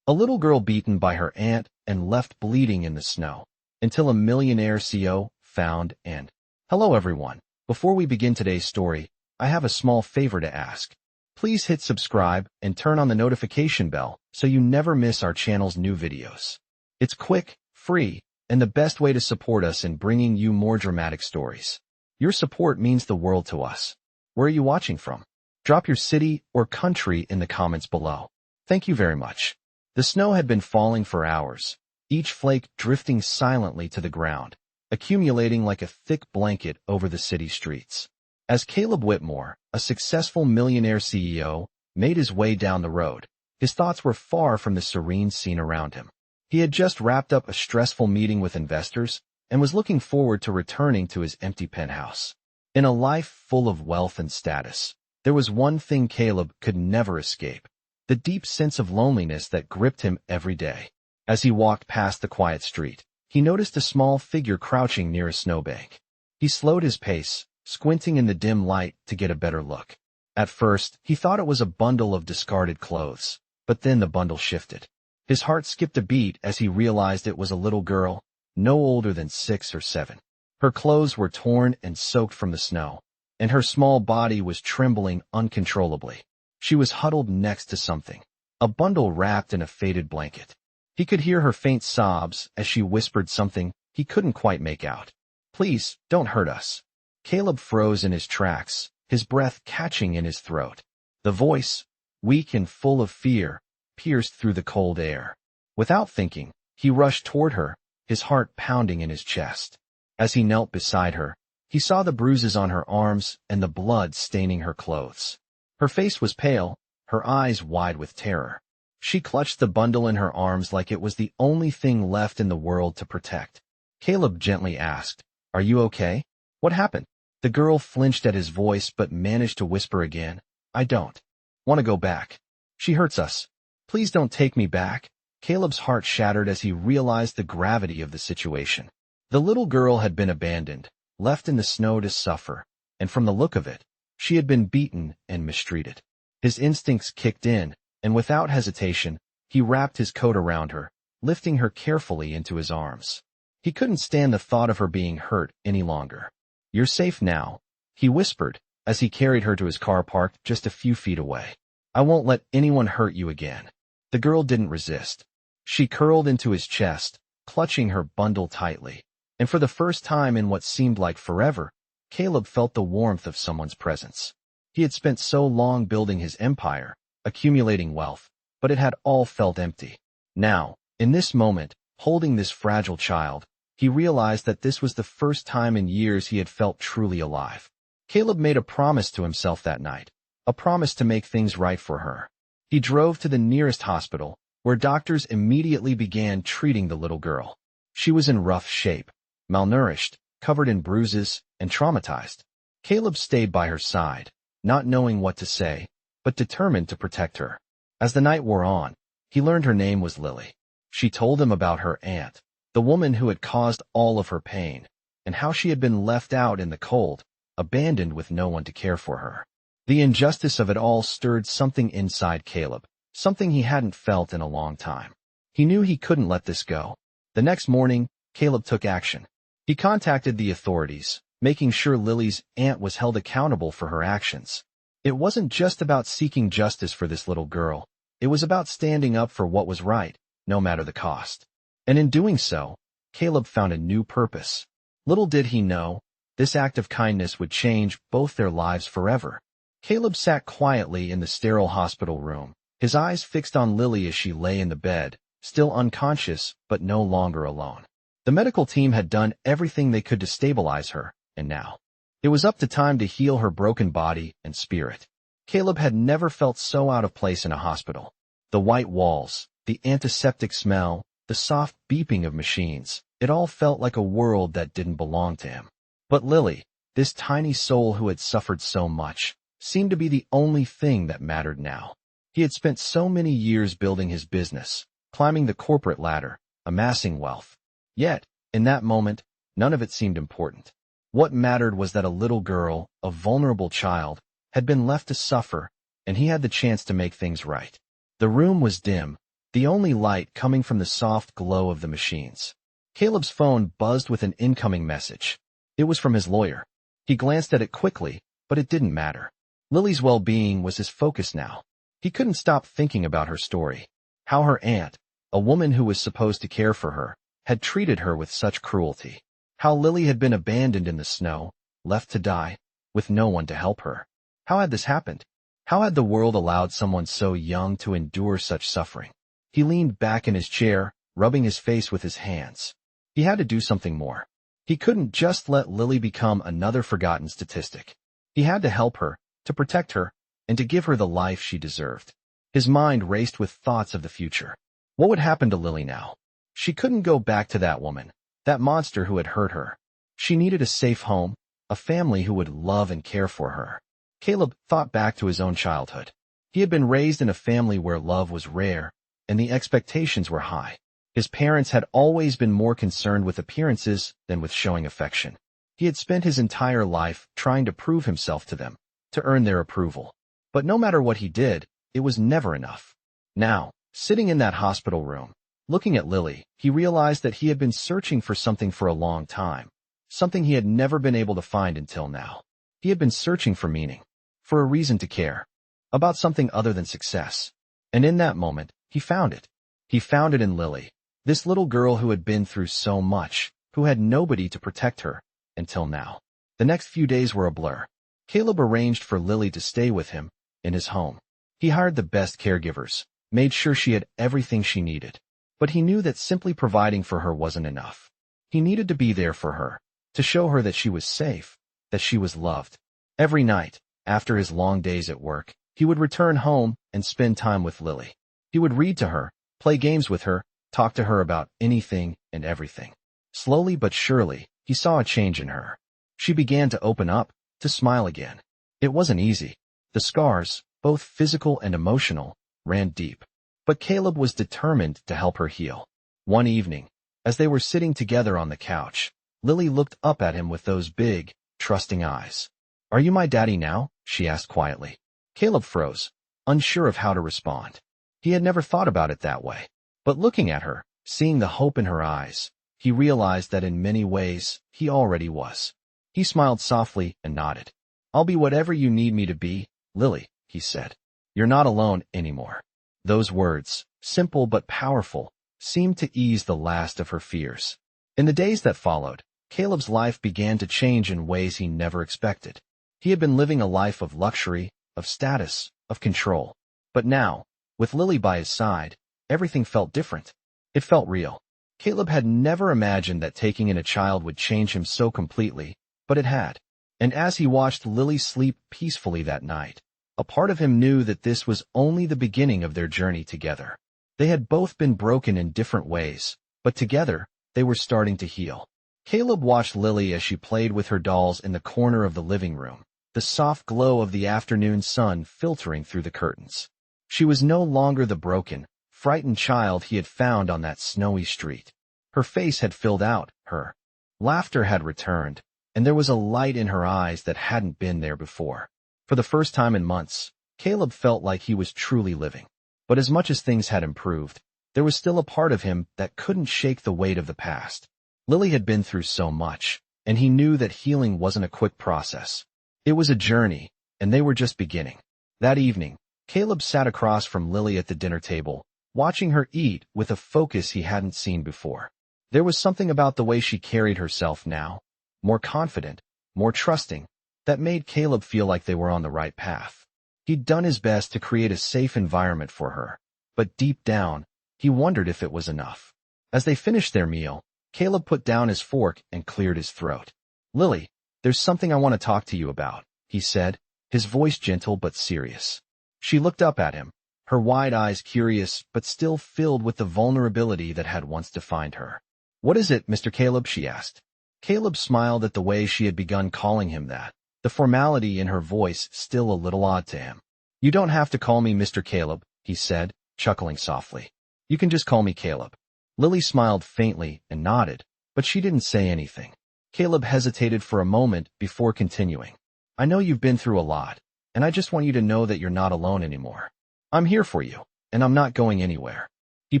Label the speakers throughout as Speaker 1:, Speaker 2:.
Speaker 1: A little girl beaten by her aunt and left bleeding in the snow, until a millionaire CEO found and... Hello everyone. Before we begin today's story, I have a small favor to ask. Please hit subscribe and turn on the notification bell so you never miss our channel's new videos. It's quick, free, and the best way to support us in bringing you more dramatic stories. Your support means the world to us. Where are you watching from? Drop your city or country in the comments below. Thank you very much. The snow had been falling for hours, each flake drifting silently to the ground, accumulating like a thick blanket over the city streets. As Caleb Whitmore, a successful millionaire CEO, made his way down the road, his thoughts were far from the serene scene around him. He had just wrapped up a stressful meeting with investors and was looking forward to returning to his empty penthouse. In a life full of wealth and status, there was one thing Caleb could never escape: the deep sense of loneliness that gripped him every day. As he walked past the quiet street, he noticed a small figure crouching near a snowbank. He slowed his pace, squinting in the dim light to get a better look. At first, he thought it was a bundle of discarded clothes, but then the bundle shifted. His heart skipped a beat as he realized it was a little girl, no older than 6 or 7. Her clothes were torn and soaked from the snow, and her small body was trembling uncontrollably. She was huddled next to something, a bundle wrapped in a faded blanket. He could hear her faint sobs as she whispered something he couldn't quite make out. "Please, don't hurt us." Caleb froze in his tracks, his breath catching in his throat. The voice, weak and full of fear, pierced through the cold air. Without thinking, he rushed toward her, his heart pounding in his chest. As he knelt beside her, he saw the bruises on her arms and the blood staining her clothes. Her face was pale, her eyes wide with terror. She clutched the bundle in her arms like it was the only thing left in the world to protect. Caleb gently asked, "Are you okay? What happened?" The girl flinched at his voice but managed to whisper again, "I don't want to go back. She hurts us. Please don't take me back." Caleb's heart shattered as he realized the gravity of the situation. The little girl had been abandoned, left in the snow to suffer, and from the look of it, she had been beaten and mistreated. His instincts kicked in, and without hesitation, he wrapped his coat around her, lifting her carefully into his arms. He couldn't stand the thought of her being hurt any longer. "You're safe now," he whispered, as he carried her to his car parked just a few feet away. "I won't let anyone hurt you again." The girl didn't resist. She curled into his chest, clutching her bundle tightly, and for the first time in what seemed like forever, Caleb felt the warmth of someone's presence. He had spent so long building his empire, accumulating wealth, but it had all felt empty. Now, in this moment, holding this fragile child, he realized that this was the first time in years he had felt truly alive. Caleb made a promise to himself that night, a promise to make things right for her. He drove to the nearest hospital, where doctors immediately began treating the little girl. She was in rough shape, malnourished, covered in bruises, and traumatized. Caleb stayed by her side, not knowing what to say, but determined to protect her. As the night wore on, he learned her name was Lily. She told him about her aunt, the woman who had caused all of her pain, and how she had been left out in the cold, abandoned with no one to care for her. The injustice of it all stirred something inside Caleb, something he hadn't felt in a long time. He knew he couldn't let this go. The next morning, Caleb took action. He contacted the authorities, making sure Lily's aunt was held accountable for her actions. It wasn't just about seeking justice for this little girl. It was about standing up for what was right, no matter the cost. And in doing so, Caleb found a new purpose. Little did he know, this act of kindness would change both their lives forever. Caleb sat quietly in the sterile hospital room, his eyes fixed on Lily as she lay in the bed, still unconscious but no longer alone. The medical team had done everything they could to stabilize her, and now it was up to time to heal her broken body and spirit. Caleb had never felt so out of place in a hospital. The white walls, the antiseptic smell, the soft beeping of machines, it all felt like a world that didn't belong to him. But Lily, this tiny soul who had suffered so much, seemed to be the only thing that mattered now. He had spent so many years building his business, climbing the corporate ladder, amassing wealth. Yet, in that moment, none of it seemed important. What mattered was that a little girl, a vulnerable child, had been left to suffer, and he had the chance to make things right. The room was dim, the only light coming from the soft glow of the machines. Caleb's phone buzzed with an incoming message. It was from his lawyer. He glanced at it quickly, but it didn't matter. Lily's well-being was his focus now. He couldn't stop thinking about her story. How her aunt, a woman who was supposed to care for her, had treated her with such cruelty. How Lily had been abandoned in the snow, left to die, with no one to help her. How had this happened? How had the world allowed someone so young to endure such suffering? He leaned back in his chair, rubbing his face with his hands. He had to do something more. He couldn't just let Lily become another forgotten statistic. He had to help her, to protect her, and to give her the life she deserved. His mind raced with thoughts of the future. What would happen to Lily now? She couldn't go back to that woman, that monster who had hurt her. She needed a safe home, a family who would love and care for her. Caleb thought back to his own childhood. He had been raised in a family where love was rare, and the expectations were high. His parents had always been more concerned with appearances than with showing affection. He had spent his entire life trying to prove himself to them, to earn their approval. But no matter what he did, it was never enough. Now, sitting in that hospital room, looking at Lily, he realized that he had been searching for something for a long time, something he had never been able to find until now. He had been searching for meaning, for a reason to care, about something other than success. And in that moment, he found it. He found it in Lily, this little girl who had been through so much, who had nobody to protect her, until now. The next few days were a blur. Caleb arranged for Lily to stay with him, in his home. He hired the best caregivers, made sure she had everything she needed. But he knew that simply providing for her wasn't enough. He needed to be there for her, to show her that she was safe, that she was loved. Every night, after his long days at work, he would return home and spend time with Lily. He would read to her, play games with her, talk to her about anything and everything. Slowly but surely, he saw a change in her. She began to open up, to smile again. It wasn't easy. The scars, both physical and emotional, ran deep. But Caleb was determined to help her heal. One evening, as they were sitting together on the couch, Lily looked up at him with those big, trusting eyes. "Are you my daddy now?" she asked quietly. Caleb froze, unsure of how to respond. He had never thought about it that way. But looking at her, seeing the hope in her eyes, he realized that in many ways, he already was. He smiled softly and nodded. "I'll be whatever you need me to be, Lily," he said. "You're not alone anymore." Those words, simple but powerful, seemed to ease the last of her fears. In the days that followed, Caleb's life began to change in ways he never expected. He had been living a life of luxury, of status, of control. But now, with Lily by his side, everything felt different. It felt real. Caleb had never imagined that taking in a child would change him so completely, but it had. And as he watched Lily sleep peacefully that night, a part of him knew that this was only the beginning of their journey together. They had both been broken in different ways, but together, they were starting to heal. Caleb watched Lily as she played with her dolls in the corner of the living room, the soft glow of the afternoon sun filtering through the curtains. She was no longer the broken, frightened child he had found on that snowy street. Her face had filled out, her laughter had returned, and there was a light in her eyes that hadn't been there before. For the first time in months, Caleb felt like he was truly living. But as much as things had improved, there was still a part of him that couldn't shake the weight of the past. Lily had been through so much, and he knew that healing wasn't a quick process. It was a journey, and they were just beginning. That evening, Caleb sat across from Lily at the dinner table, watching her eat with a focus he hadn't seen before. There was something about the way she carried herself now, more confident, more trusting, that made Caleb feel like they were on the right path. He'd done his best to create a safe environment for her, but deep down, he wondered if it was enough. As they finished their meal, Caleb put down his fork and cleared his throat. "Lily, there's something I want to talk to you about," he said, his voice gentle but serious. She looked up at him, her wide eyes curious but still filled with the vulnerability that had once defined her. "What is it, Mr. Caleb?" she asked. Caleb smiled at the way she had begun calling him that, the formality in her voice still a little odd to him. "You don't have to call me Mr. Caleb," he said, chuckling softly. "You can just call me Caleb." Lily smiled faintly and nodded, but she didn't say anything. Caleb hesitated for a moment before continuing. "I know you've been through a lot, and I just want you to know that you're not alone anymore. I'm here for you, and I'm not going anywhere." He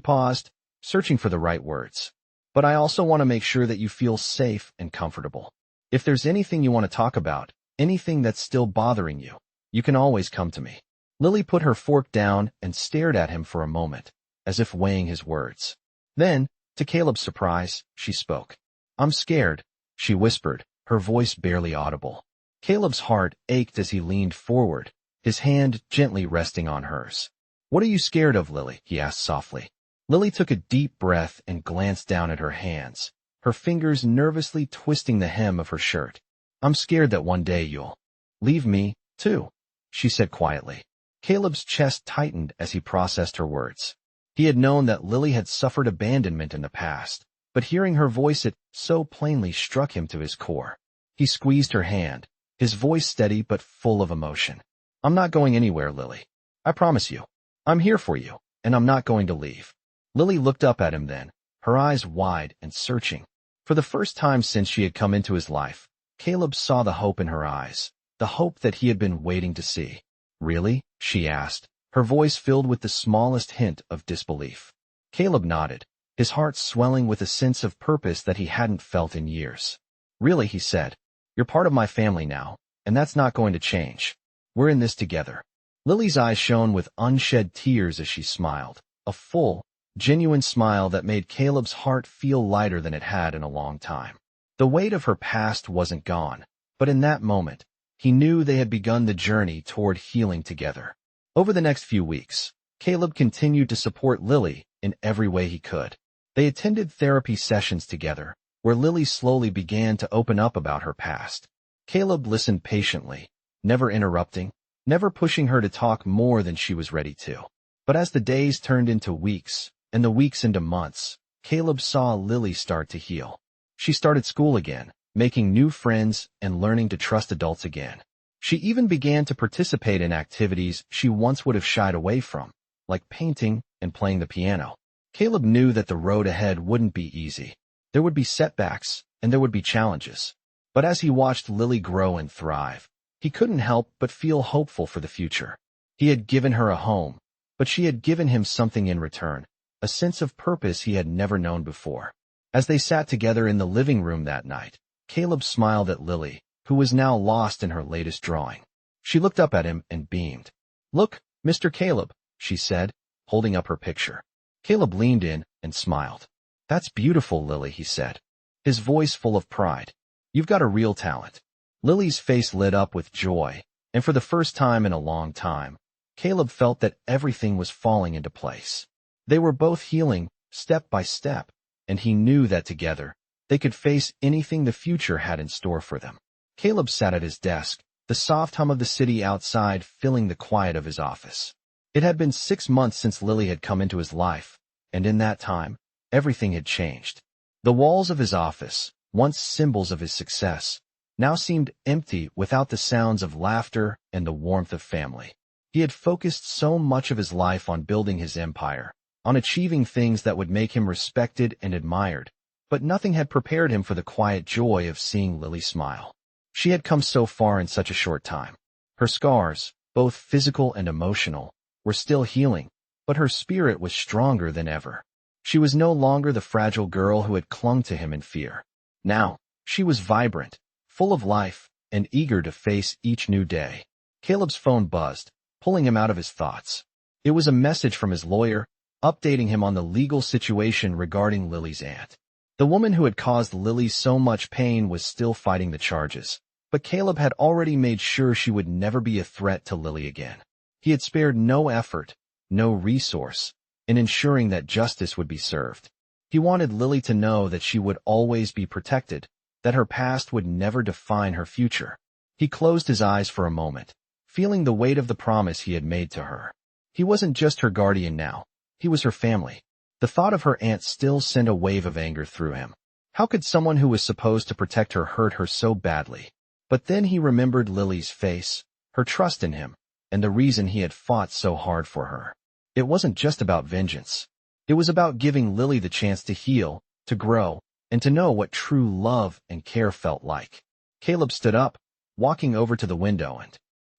Speaker 1: paused, searching for the right words. But I also want to make sure that you feel safe and comfortable. If there's anything you want to talk about, anything that's still bothering you, you can always come to me. Lily put her fork down and stared at him for a moment, as if weighing his words. Then, to Caleb's surprise, she spoke. I'm scared, she whispered, her voice barely audible. Caleb's heart ached as he leaned forward, his hand gently resting on hers. What are you scared of, Lily? He asked softly. Lily took a deep breath and glanced down at her hands, her fingers nervously twisting the hem of her shirt. I'm scared that one day you'll leave me, too, she said quietly. Caleb's chest tightened as he processed her words. He had known that Lily had suffered abandonment in the past, but hearing her voice it so plainly struck him to his core. He squeezed her hand, his voice steady but full of emotion. I'm not going anywhere, Lily. I promise you. I'm here for you, and I'm not going to leave. Lily looked up at him then, her eyes wide and searching. For the first time since she had come into his life, Caleb saw the hope in her eyes, the hope that he had been waiting to see. Really? She asked, her voice filled with the smallest hint of disbelief. Caleb nodded, his heart swelling with a sense of purpose that he hadn't felt in years. Really, he said. You're part of my family now, and that's not going to change. We're in this together. Lily's eyes shone with unshed tears as she smiled, a full, genuine smile that made Caleb's heart feel lighter than it had in a long time. The weight of her past wasn't gone, but in that moment, he knew they had begun the journey toward healing together. Over the next few weeks, Caleb continued to support Lily in every way he could. They attended therapy sessions together, where Lily slowly began to open up about her past. Caleb listened patiently, never interrupting, never pushing her to talk more than she was ready to. But as the days turned into weeks, and the weeks into months, Caleb saw Lily start to heal. She started school again, making new friends and learning to trust adults again. She even began to participate in activities she once would have shied away from, like painting and playing the piano. Caleb knew that the road ahead wouldn't be easy. There would be setbacks, and there would be challenges. But as he watched Lily grow and thrive, he couldn't help but feel hopeful for the future. He had given her a home, but she had given him something in return, a sense of purpose he had never known before. As they sat together in the living room that night, Caleb smiled at Lily, who was now lost in her latest drawing. She looked up at him and beamed. Look, Mr. Caleb, she said, holding up her picture. Caleb leaned in and smiled. That's beautiful, Lily, he said, his voice full of pride. You've got a real talent. Lily's face lit up with joy, and for the first time in a long time, Caleb felt that everything was falling into place. They were both healing, step by step, and he knew that together, they could face anything the future had in store for them. Caleb sat at his desk, the soft hum of the city outside filling the quiet of his office. It had been 6 months since Lily had come into his life, and in that time, everything had changed. The walls of his office, once symbols of his success, now seemed empty without the sounds of laughter and the warmth of family. He had focused so much of his life on building his empire, on achieving things that would make him respected and admired, but nothing had prepared him for the quiet joy of seeing Lily smile. She had come so far in such a short time. Her scars, both physical and emotional, were still healing, but her spirit was stronger than ever. She was no longer the fragile girl who had clung to him in fear. Now, she was vibrant, full of life, and eager to face each new day. Caleb's phone buzzed, pulling him out of his thoughts. It was a message from his lawyer, updating him on the legal situation regarding Lily's aunt. The woman who had caused Lily so much pain was still fighting the charges, but Caleb had already made sure she would never be a threat to Lily again. He had spared no effort, no resource, in ensuring that justice would be served. He wanted Lily to know that she would always be protected, that her past would never define her future. He closed his eyes for a moment, feeling the weight of the promise he had made to her. He wasn't just her guardian now, he was her family. The thought of her aunt still sent a wave of anger through him. How could someone who was supposed to protect her hurt her so badly? But then he remembered Lily's face, her trust in him, and the reason he had fought so hard for her. It wasn't just about vengeance. It was about giving Lily the chance to heal, to grow, and to know what true love and care felt like. Caleb stood up, walking over to the window and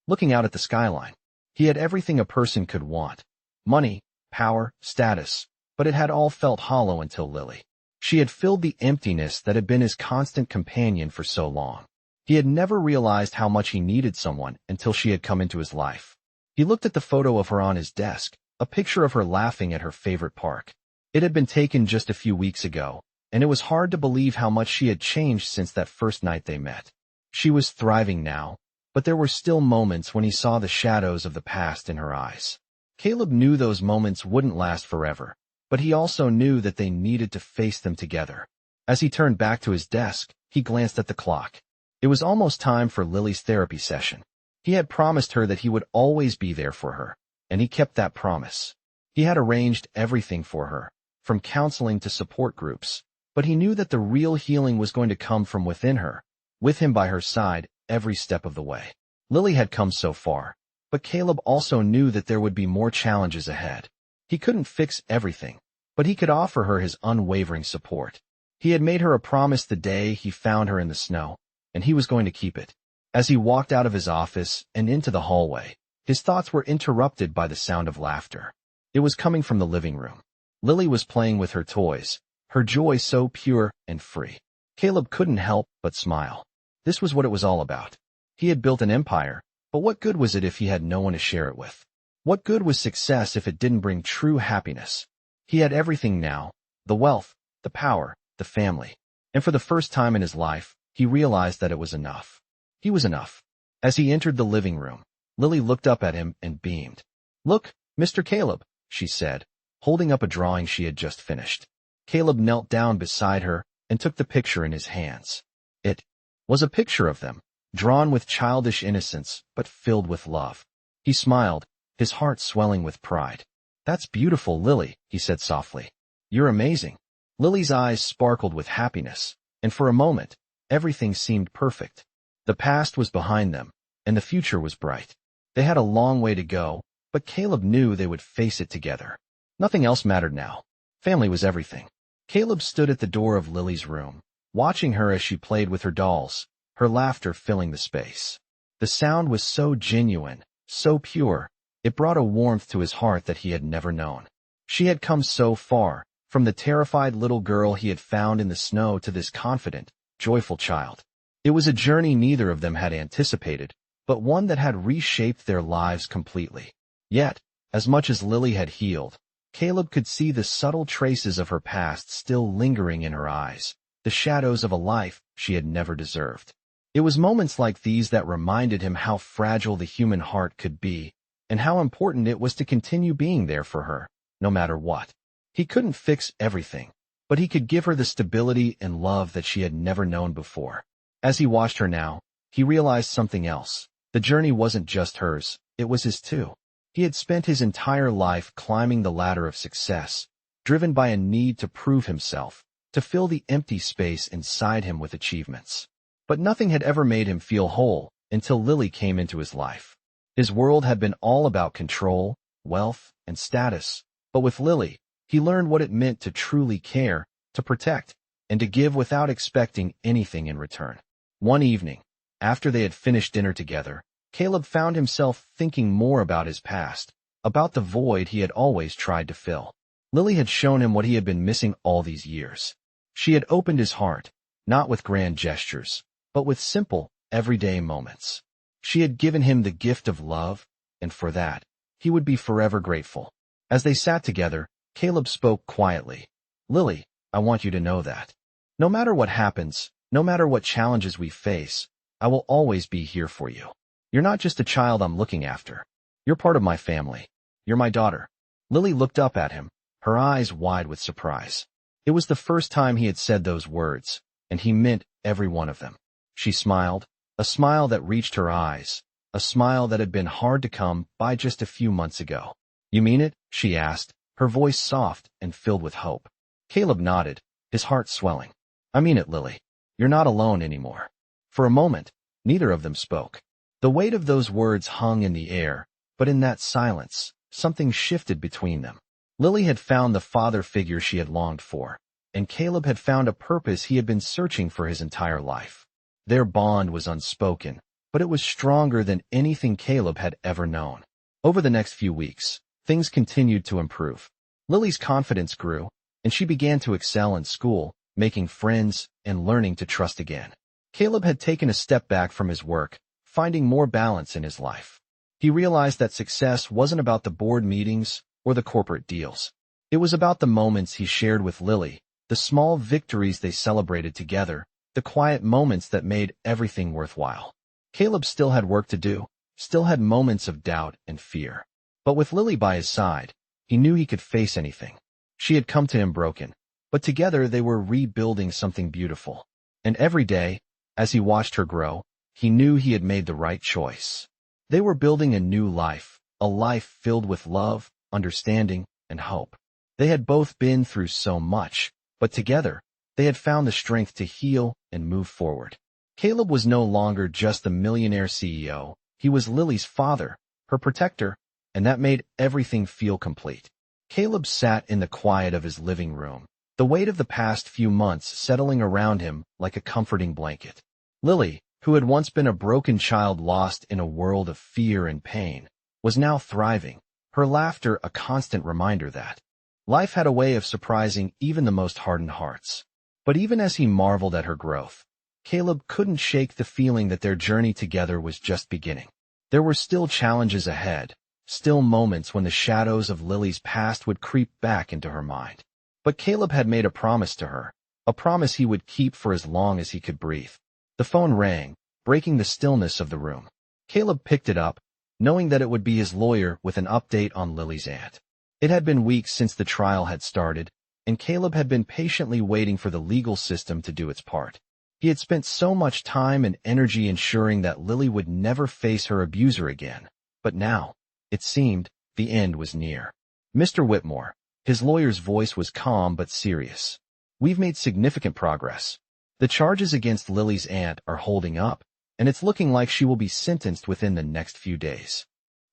Speaker 1: looking out at the skyline. He had everything a person could want: money, power, status, but it had all felt hollow until Lily. She had filled the emptiness that had been his constant companion for so long. He had never realized how much he needed someone until she had come into his life. He looked at the photo of her on his desk, a picture of her laughing at her favorite park. It had been taken just a few weeks ago, and it was hard to believe how much she had changed since that first night they met. She was thriving now, but there were still moments when he saw the shadows of the past in her eyes. Caleb knew those moments wouldn't last forever, but he also knew that they needed to face them together. As he turned back to his desk, he glanced at the clock. It was almost time for Lily's therapy session. He had promised her that he would always be there for her, and he kept that promise. He had arranged everything for her, from counseling to support groups, but he knew that the real healing was going to come from within her, with him by her side every step of the way. Lily had come so far, but Caleb also knew that there would be more challenges ahead. He couldn't fix everything, but he could offer her his unwavering support. He had made her a promise the day he found her in the snow, and he was going to keep it. As he walked out of his office and into the hallway, his thoughts were interrupted by the sound of laughter. It was coming from the living room. Lily was playing with her toys, her joy so pure and free. Caleb couldn't help but smile. This was what it was all about. He had built an empire, but what good was it if he had no one to share it with? What good was success if it didn't bring true happiness? He had everything now, the wealth, the power, the family. And for the first time in his life, he realized that it was enough. He was enough. As he entered the living room, Lily looked up at him and beamed. "Look, Mr. Caleb," she said, holding up a drawing she had just finished. Caleb knelt down beside her and took the picture in his hands. It was a picture of them, drawn with childish innocence but filled with love. He smiled, his heart swelling with pride. "That's beautiful, Lily," he said softly. "You're amazing." Lily's eyes sparkled with happiness, and for a moment, everything seemed perfect. The past was behind them, and the future was bright. They had a long way to go, but Caleb knew they would face it together. Nothing else mattered now. Family was everything. Caleb stood at the door of Lily's room, watching her as she played with her dolls, her laughter filling the space. The sound was so genuine, so pure, it brought a warmth to his heart that he had never known. She had come so far, from the terrified little girl he had found in the snow to this confident, joyful child. It was a journey neither of them had anticipated, but one that had reshaped their lives completely. Yet, as much as Lily had healed, Caleb could see the subtle traces of her past still lingering in her eyes, the shadows of a life she had never deserved. It was moments like these that reminded him how fragile the human heart could be, and how important it was to continue being there for her, no matter what. He couldn't fix everything, but he could give her the stability and love that she had never known before. As he watched her now, he realized something else. The journey wasn't just hers, it was his too. He had spent his entire life climbing the ladder of success, driven by a need to prove himself, to fill the empty space inside him with achievements. But nothing had ever made him feel whole until Lily came into his life. His world had been all about control, wealth, and status, but with Lily, he learned what it meant to truly care, to protect, and to give without expecting anything in return. One evening, after they had finished dinner together, Caleb found himself thinking more about his past, about the void he had always tried to fill. Lily had shown him what he had been missing all these years. She had opened his heart, not with grand gestures, but with simple, everyday moments. She had given him the gift of love, and for that, he would be forever grateful. As they sat together, Caleb spoke quietly. "Lily, I want you to know that. No matter what happens, no matter what challenges we face, I will always be here for you. You're not just a child I'm looking after. You're part of my family. You're my daughter." Lily looked up at him, her eyes wide with surprise. It was the first time he had said those words, and he meant every one of them. She smiled, a smile that reached her eyes, a smile that had been hard to come by just a few months ago. "You mean it?" she asked, her voice soft and filled with hope. Caleb nodded, his heart swelling. "I mean it, Lily. You're not alone anymore." For a moment, neither of them spoke. The weight of those words hung in the air, but in that silence, something shifted between them. Lily had found the father figure she had longed for, and Caleb had found a purpose he had been searching for his entire life. Their bond was unspoken, but it was stronger than anything Caleb had ever known. Over the next few weeks, things continued to improve. Lily's confidence grew, and she began to excel in school, making friends and learning to trust again. Caleb had taken a step back from his work, finding more balance in his life. He realized that success wasn't about the board meetings or the corporate deals. It was about the moments he shared with Lily, the small victories they celebrated together, the quiet moments that made everything worthwhile. Caleb still had work to do, still had moments of doubt and fear. But with Lily by his side, he knew he could face anything. She had come to him broken, but together they were rebuilding something beautiful. And every day, as he watched her grow, he knew he had made the right choice. They were building a new life, a life filled with love, understanding, and hope. They had both been through so much, but together, they had found the strength to heal and move forward. Caleb was no longer just the millionaire CEO. He was Lily's father, her protector, and that made everything feel complete. Caleb sat in the quiet of his living room, the weight of the past few months settling around him like a comforting blanket. Lily, who had once been a broken child lost in a world of fear and pain, was now thriving, her laughter a constant reminder that life had a way of surprising even the most hardened hearts. But even as he marveled at her growth, Caleb couldn't shake the feeling that their journey together was just beginning. There were still challenges ahead, still moments when the shadows of Lily's past would creep back into her mind. But Caleb had made a promise to her, a promise he would keep for as long as he could breathe. The phone rang, breaking the stillness of the room. Caleb picked it up, knowing that it would be his lawyer with an update on Lily's aunt. It had been weeks since the trial had started, and Caleb had been patiently waiting for the legal system to do its part. He had spent so much time and energy ensuring that Lily would never face her abuser again. But now, it seemed, the end was near. Mr. Whitmore, his lawyer's voice was calm but serious. We've made significant progress. The charges against Lily's aunt are holding up, and it's looking like she will be sentenced within the next few days.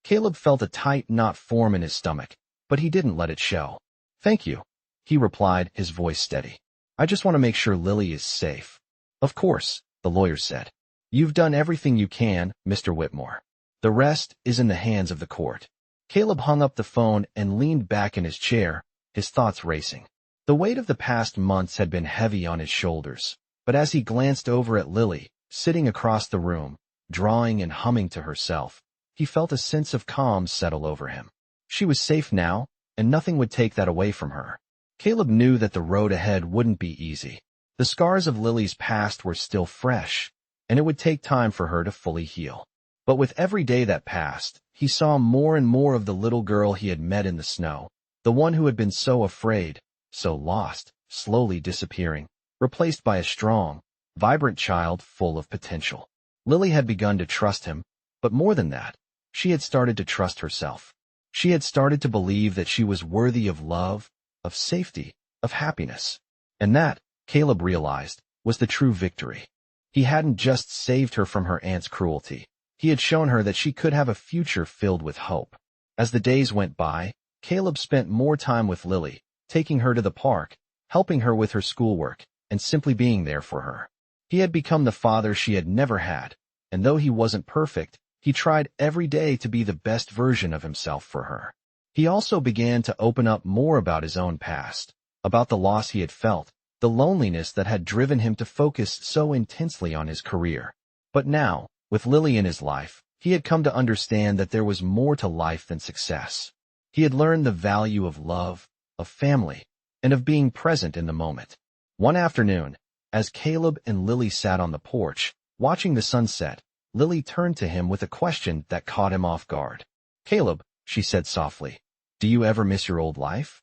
Speaker 1: Caleb felt a tight knot form in his stomach, but he didn't let it show. Thank you, he replied, his voice steady. I just want to make sure Lily is safe. Of course, the lawyer said. You've done everything you can, Mr. Whitmore. The rest is in the hands of the court. Caleb hung up the phone and leaned back in his chair, his thoughts racing. The weight of the past months had been heavy on his shoulders, but as he glanced over at Lily, sitting across the room, drawing and humming to herself, he felt a sense of calm settle over him. She was safe now, and nothing would take that away from her. Caleb knew that the road ahead wouldn't be easy. The scars of Lily's past were still fresh, and it would take time for her to fully heal. But with every day that passed, he saw more and more of the little girl he had met in the snow, the one who had been so afraid, so lost, slowly disappearing, replaced by a strong, vibrant child full of potential. Lily had begun to trust him, but more than that, she had started to trust herself. She had started to believe that she was worthy of love, of safety, of happiness. And that, Caleb realized, was the true victory. He hadn't just saved her from her aunt's cruelty. He had shown her that she could have a future filled with hope. As the days went by, Caleb spent more time with Lily, taking her to the park, helping her with her schoolwork, and simply being there for her. He had become the father she had never had, and though he wasn't perfect, he tried every day to be the best version of himself for her. He also began to open up more about his own past, about the loss he had felt, the loneliness that had driven him to focus so intensely on his career. But now, with Lily in his life, he had come to understand that there was more to life than success. He had learned the value of love, of family, and of being present in the moment. One afternoon, as Caleb and Lily sat on the porch, watching the sunset, Lily turned to him with a question that caught him off guard. Caleb, she said softly, do you ever miss your old life?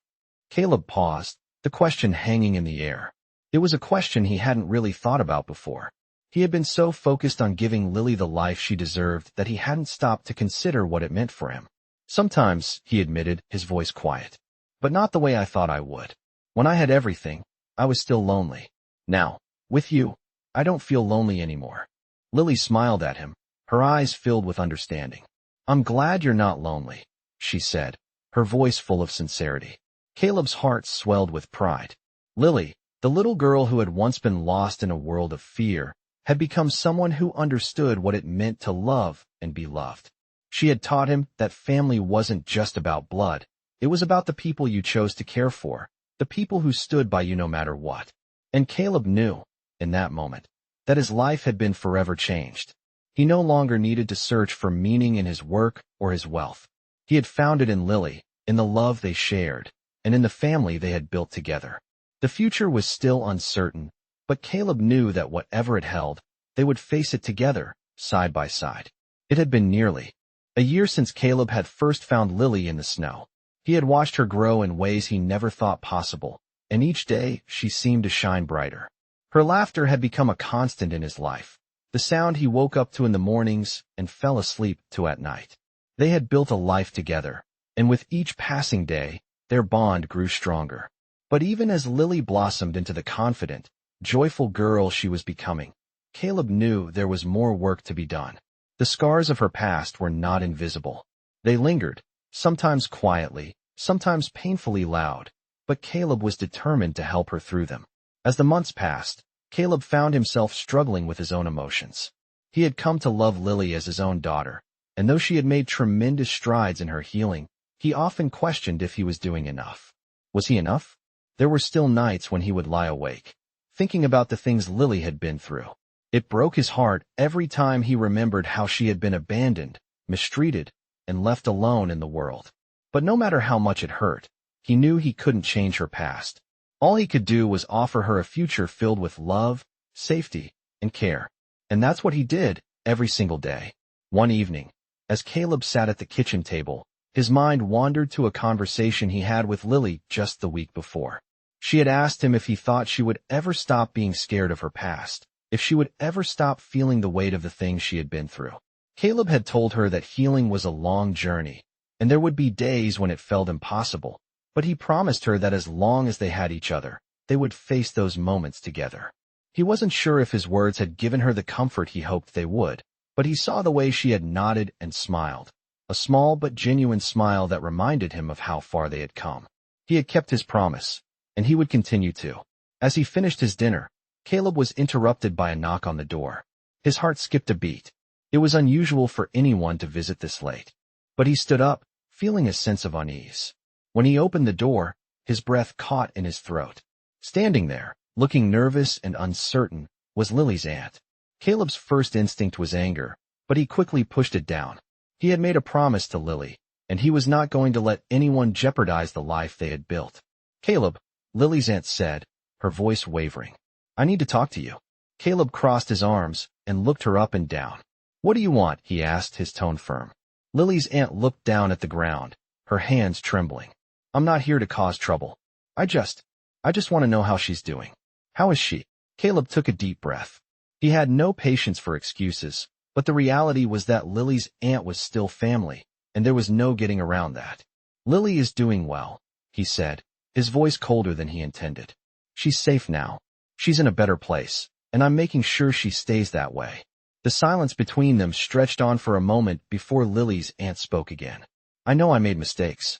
Speaker 1: Caleb paused, the question hanging in the air. It was a question he hadn't really thought about before. He had been so focused on giving Lily the life she deserved that he hadn't stopped to consider what it meant for him. Sometimes, he admitted, his voice quiet. But not the way I thought I would. When I had everything, I was still lonely. Now, with you, I don't feel lonely anymore. Lily smiled at him, her eyes filled with understanding. I'm glad you're not lonely, she said, her voice full of sincerity. Caleb's heart swelled with pride. Lily, the little girl who had once been lost in a world of fear, had become someone who understood what it meant to love and be loved. She had taught him that family wasn't just about blood, It was about the people you chose to care for, the people who stood by you no matter what. And Caleb knew, in that moment, that his life had been forever changed. He no longer needed to search for meaning in his work or his wealth. He had found it in Lily, in the love they shared, and in the family they had built together. The future was still uncertain, but Caleb knew that whatever it held, they would face it together, side by side. It had been nearly a year since Caleb had first found Lily in the snow. He had watched her grow in ways he never thought possible, and each day she seemed to shine brighter. Her laughter had become a constant in his life, the sound he woke up to in the mornings and fell asleep to at night. They had built a life together, and with each passing day, their bond grew stronger. But even as Lily blossomed into the confident, joyful girl she was becoming, Caleb knew there was more work to be done. The scars of her past were not invisible. They lingered, sometimes quietly, sometimes painfully loud, but Caleb was determined to help her through them. As the months passed, Caleb found himself struggling with his own emotions. He had come to love Lily as his own daughter, and though she had made tremendous strides in her healing, he often questioned if he was doing enough. Was he enough? There were still nights when he would lie awake, thinking about the things Lily had been through. It broke his heart every time he remembered how she had been abandoned, mistreated, and left alone in the world. But no matter how much it hurt, he knew he couldn't change her past. All he could do was offer her a future filled with love, safety, and care. And that's what he did every single day. One evening, as Caleb sat at the kitchen table, his mind wandered to a conversation he had with Lily just the week before. She had asked him if he thought she would ever stop being scared of her past, if she would ever stop feeling the weight of the things she had been through. Caleb had told her that healing was a long journey, and there would be days when it felt impossible, but he promised her that as long as they had each other, they would face those moments together. He wasn't sure if his words had given her the comfort he hoped they would, but he saw the way she had nodded and smiled, a small but genuine smile that reminded him of how far they had come. He had kept his promise, and he would continue to. As he finished his dinner, Caleb was interrupted by a knock on the door. His heart skipped a beat. It was unusual for anyone to visit this late. But he stood up, feeling a sense of unease. When he opened the door, his breath caught in his throat. Standing there, looking nervous and uncertain, was Lily's aunt. Caleb's first instinct was anger, but he quickly pushed it down. He had made a promise to Lily, and he was not going to let anyone jeopardize the life they had built. "Caleb," Lily's aunt said, her voice wavering. "I need to talk to you." Caleb crossed his arms and looked her up and down. "What do you want?" he asked, his tone firm. Lily's aunt looked down at the ground, her hands trembling. "I'm not here to cause trouble. I just want to know how she's doing." "How is she?" Caleb took a deep breath. He had no patience for excuses, but the reality was that Lily's aunt was still family, and there was no getting around that. "Lily is doing well," he said, his voice colder than he intended. "She's safe now. She's in a better place, and I'm making sure she stays that way." The silence between them stretched on for a moment before Lily's aunt spoke again. "I know I made mistakes.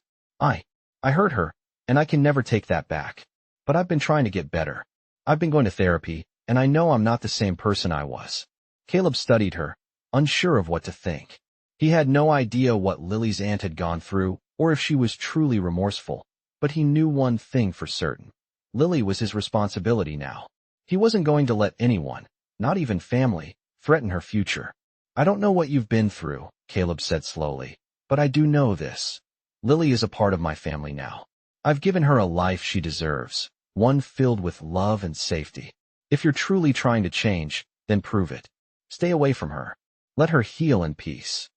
Speaker 1: I hurt her, and I can never take that back. But I've been trying to get better. I've been going to therapy, and I know I'm not the same person I was." Caleb studied her, unsure of what to think. He had no idea what Lily's aunt had gone through, or if she was truly remorseful, but he knew one thing for certain. Lily was his responsibility now. He wasn't going to let anyone, not even family, threaten her future. "I don't know what you've been through," Caleb said slowly, "but I do know this. Lily is a part of my family now. I've given her a life she deserves, one filled with love and safety. If you're truly trying to change, then prove it. Stay away from her. Let her heal in peace."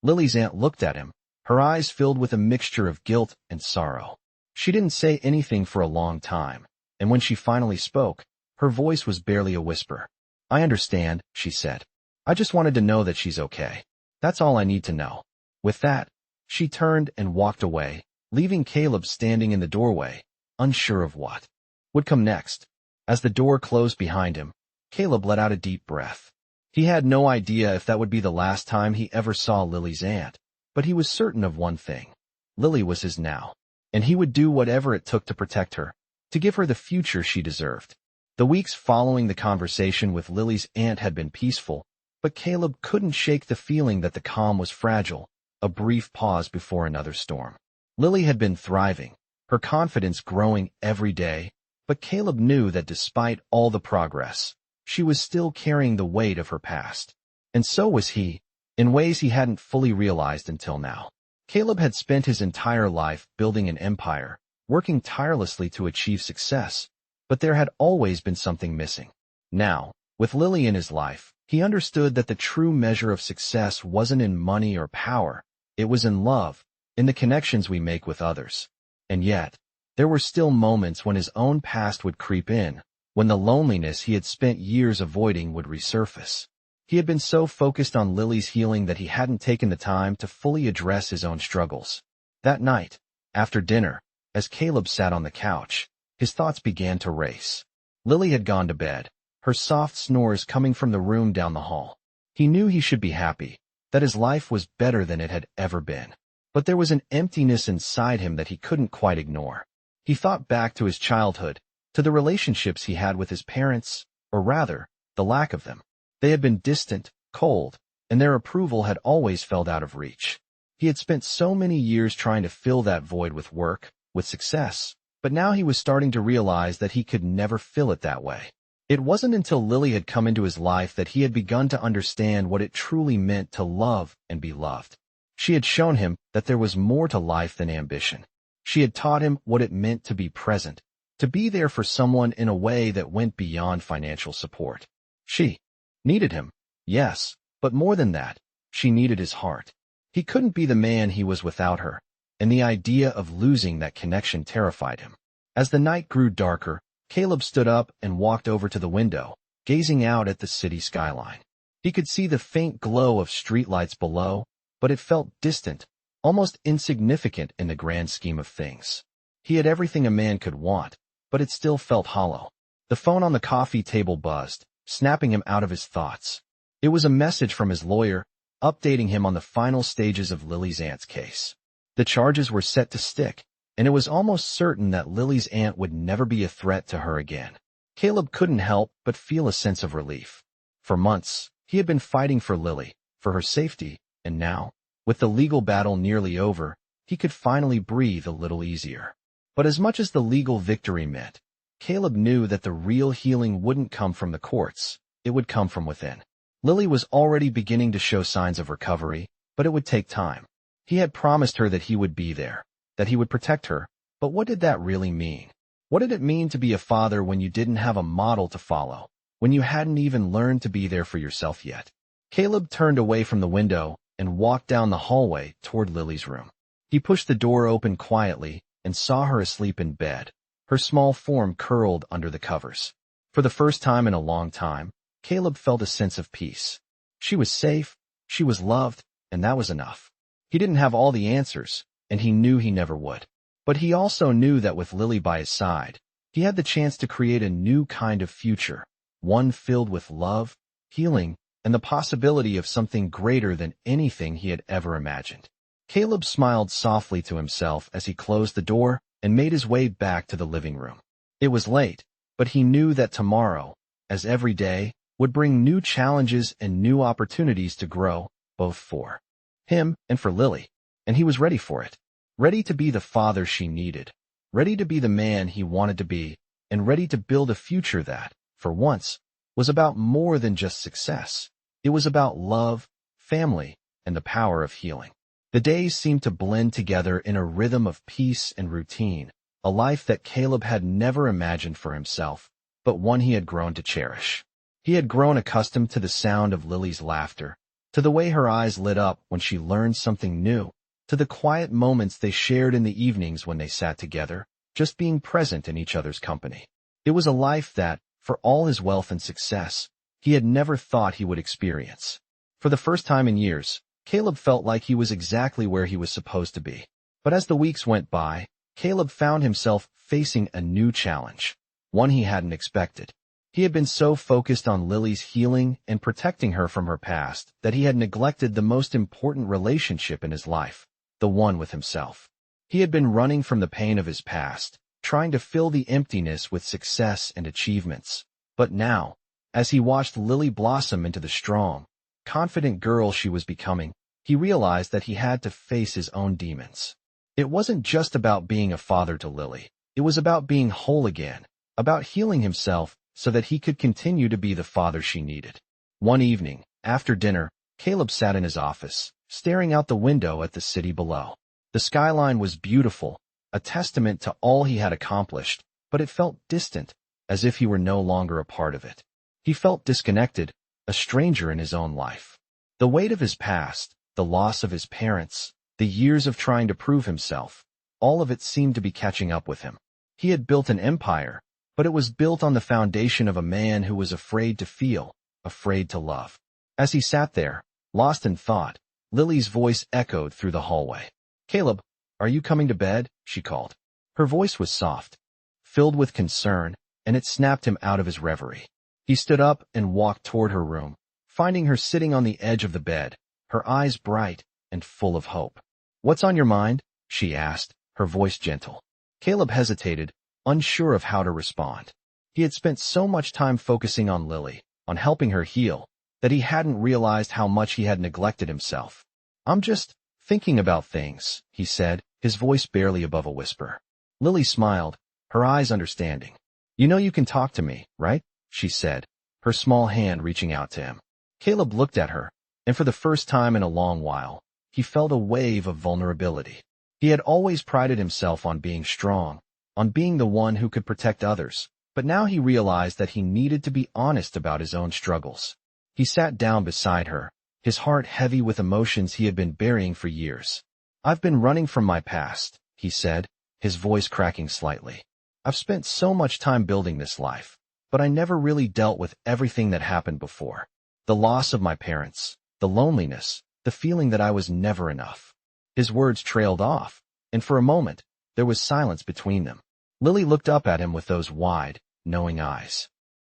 Speaker 1: Lily's aunt looked at him, her eyes filled with a mixture of guilt and sorrow. She didn't say anything for a long time, and when she finally spoke, her voice was barely a whisper. "I understand," she said. "I just wanted to know that she's okay. That's all I need to know." With that, she turned and walked away, leaving Caleb standing in the doorway, unsure of what would come next. As the door closed behind him, Caleb let out a deep breath. He had no idea if that would be the last time he ever saw Lily's aunt, but he was certain of one thing. Lily was his now, and he would do whatever it took to protect her, to give her the future she deserved. The weeks following the conversation with Lily's aunt had been peaceful, but Caleb couldn't shake the feeling that the calm was fragile, a brief pause before another storm. Lily had been thriving, her confidence growing every day, but Caleb knew that despite all the progress, she was still carrying the weight of her past. And so was he, in ways he hadn't fully realized until now. Caleb had spent his entire life building an empire, working tirelessly to achieve success, but there had always been something missing. Now, with Lily in his life, he understood that the true measure of success wasn't in money or power, it was in love, in the connections we make with others. And yet, there were still moments when his own past would creep in, when the loneliness he had spent years avoiding would resurface. He had been so focused on Lily's healing that he hadn't taken the time to fully address his own struggles. That night, after dinner, as Caleb sat on the couch, his thoughts began to race. Lily had gone to bed, her soft snores coming from the room down the hall. He knew he should be happy, that his life was better than it had ever been. But there was an emptiness inside him that he couldn't quite ignore. He thought back to his childhood, to the relationships he had with his parents, or rather, the lack of them. They had been distant, cold, and their approval had always felt out of reach. He had spent so many years trying to fill that void with work, with success, but now he was starting to realize that he could never fill it that way. It wasn't until Lily had come into his life that he had begun to understand what it truly meant to love and be loved. She had shown him that there was more to life than ambition. She had taught him what it meant to be present, to be there for someone in a way that went beyond financial support. She needed him, yes, but more than that, she needed his heart. He couldn't be the man he was without her, and the idea of losing that connection terrified him. As the night grew darker, Caleb stood up and walked over to the window, gazing out at the city skyline. He could see the faint glow of streetlights below, but it felt distant, almost insignificant in the grand scheme of things. He had everything a man could want, but it still felt hollow. The phone on the coffee table buzzed, snapping him out of his thoughts. It was a message from his lawyer, updating him on the final stages of Lily's aunt's case. The charges were set to stick, and it was almost certain that Lily's aunt would never be a threat to her again. Caleb couldn't help but feel a sense of relief. For months, he had been fighting for Lily, for her safety, and now, with the legal battle nearly over, he could finally breathe a little easier. But as much as the legal victory meant, Caleb knew that the real healing wouldn't come from the courts, it would come from within. Lily was already beginning to show signs of recovery, but it would take time. He had promised her that he would be there, that he would protect her, but what did that really mean? What did it mean to be a father when you didn't have a model to follow, when you hadn't even learned to be there for yourself yet? Caleb turned away from the window and walked down the hallway toward Lily's room. He pushed the door open quietly and saw her asleep in bed, her small form curled under the covers. For the first time in a long time, Caleb felt a sense of peace. She was safe, she was loved, and that was enough. He didn't have all the answers, and he knew he never would. But he also knew that with Lily by his side, he had the chance to create a new kind of future, one filled with love, healing, and the possibility of something greater than anything he had ever imagined. Caleb smiled softly to himself as he closed the door and made his way back to the living room. It was late, but he knew that tomorrow, as every day, would bring new challenges and new opportunities to grow, both for him and for Lily, and he was ready for it. Ready to be the father she needed, ready to be the man he wanted to be, and ready to build a future that, for once, was about more than just success. It was about love, family, and the power of healing. The days seemed to blend together in a rhythm of peace and routine, a life that Caleb had never imagined for himself, but one he had grown to cherish. He had grown accustomed to the sound of Lily's laughter, to the way her eyes lit up when she learned something new, to the quiet moments they shared in the evenings when they sat together, just being present in each other's company. It was a life that, for all his wealth and success, he had never thought he would experience. For the first time in years, Caleb felt like he was exactly where he was supposed to be. But as the weeks went by, Caleb found himself facing a new challenge, one he hadn't expected. He had been so focused on Lily's healing and protecting her from her past that he had neglected the most important relationship in his life, the one with himself. He had been running from the pain of his past, trying to fill the emptiness with success and achievements. But now, as he watched Lily blossom into the strong, confident girl she was becoming, he realized that he had to face his own demons. It wasn't just about being a father to Lily. It was about being whole again, about healing himself so that he could continue to be the father she needed. One evening, after dinner, Caleb sat in his office, staring out the window at the city below. The skyline was beautiful, a testament to all he had accomplished, but it felt distant, as if he were no longer a part of it. He felt disconnected, a stranger in his own life. The weight of his past, the loss of his parents, the years of trying to prove himself, all of it seemed to be catching up with him. He had built an empire, but it was built on the foundation of a man who was afraid to feel, afraid to love. As he sat there, lost in thought, Lily's voice echoed through the hallway. "Caleb, are you coming to bed?" she called. Her voice was soft, filled with concern, and it snapped him out of his reverie. He stood up and walked toward her room, finding her sitting on the edge of the bed, her eyes bright and full of hope. "What's on your mind?" she asked, her voice gentle. Caleb hesitated, unsure of how to respond. He had spent so much time focusing on Lily, on helping her heal, that he hadn't realized how much he had neglected himself. "I'm just thinking about things," he said, his voice barely above a whisper. Lily smiled, her eyes understanding. "You know you can talk to me, right?" she said, her small hand reaching out to him. Caleb looked at her, and for the first time in a long while, he felt a wave of vulnerability. He had always prided himself on being strong, on being the one who could protect others, but now he realized that he needed to be honest about his own struggles. He sat down beside her, his heart heavy with emotions he had been burying for years. "I've been running from my past," he said, his voice cracking slightly. "I've spent so much time building this life, but I never really dealt with everything that happened before. The loss of my parents, the loneliness, the feeling that I was never enough." His words trailed off, and for a moment, there was silence between them. Lily looked up at him with those wide, knowing eyes.